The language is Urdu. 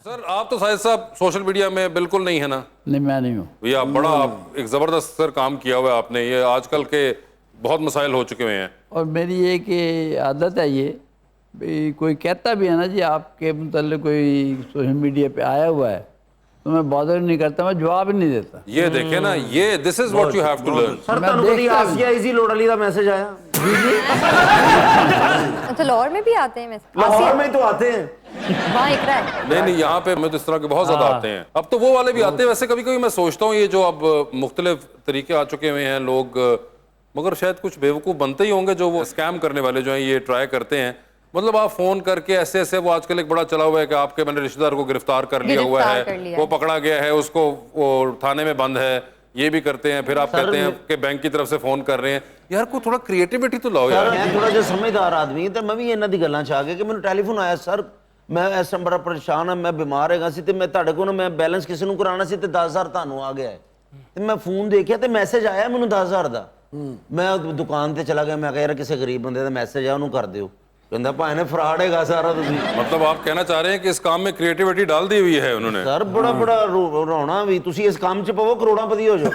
سر آپ تو ساجد صاحب سوشل میڈیا میں بالکل نہیں ہے نا؟ نہیں میں نہیں ہوں بھیا بڑا ایک زبردست سر کام کیا ہوا ہے آپ نے, یہ آج کل کے بہت مسائل ہو چکے ہوئے ہیں. اور میری ایک عادت ہے یہ بھی, کوئی کہتا بھی ہے نا جی آپ کے متعلق کوئی سوشل میڈیا پہ آیا ہوا ہے تو میں بادر نہیں کرتا, میں جواب نہیں دیتا. یہ دیکھیں نا, یہ this is what you have to learn. Sir تانوں کبھی آسیہ ایزی لوڑ علی دا میسج آیا؟ اچھا لاہور میں بھی آتے ہیں ویسے؟ لاہور میں تو آتے ہیں. وہاں اقرا ہے. نہیں یہاں پہ میں تو اس طرح کے بہت زیادہ آتے ہیں. اب تو وہ والے بھی آتے ہیں ویسے. کبھی کبھی میں سوچتا ہوں یہ جو اب مختلف طریقے آ چکے ہوئے ہیں لوگ, مگر شاید کچھ بیوقوف بنتے ہی ہوں گے جو وہ اسکیم کرنے والے جو ہیں یہ ٹرائی کرتے ہیں. مطلب آپ فون کر کے ایسے ایسے, وہ آج کل ایک بڑا چلا ہوا ہے کہ آپ کے میں نے رشتہ دار کو گرفتار کر لیا ہوا ہے, وہ پکڑا گیا ہے, اس کو وہ تھانے میں بند ہے, یہ بھی کرتے ہیں. پھر آپ کہتے ہیں کہ بینک کی طرف سے فون کر رہے ہیں. یار کو تھوڑا کریٹیوٹی تو لاؤ یار. میں تھوڑا جو سمجھدار آدمی تے میں بھی انہاں دی گلاں چاہ کے کہ مینوں ٹیلی فون آیا, سر میں اس ٹائم بڑا پریشان ہاں, میں بیمار ہے گا سی تے میں تہاڈے کول میں بیلنس کسی نوں کرانا سی تے 10,000 تانوں آ گیا ہے. تے میں فون دیکھیا تے میسج آیا مینوں 10,000 دا. میں دکان تے چلا گیا, میں کہا یار کسی غریب بندے دا میسج ہے اونوں کر دیو. کہندا بھائی نے فراڈ ہے گا سارا. تسی مطلب آپ کہنا چاہ رہے ہیں کہ اس کام میں کریٹیوٹی ڈال دی ہوئی ہے انہوں نے؟ سر بڑا رونا بھی, تسی اس کام چ پو کروڑاں پتی ہو جاؤ.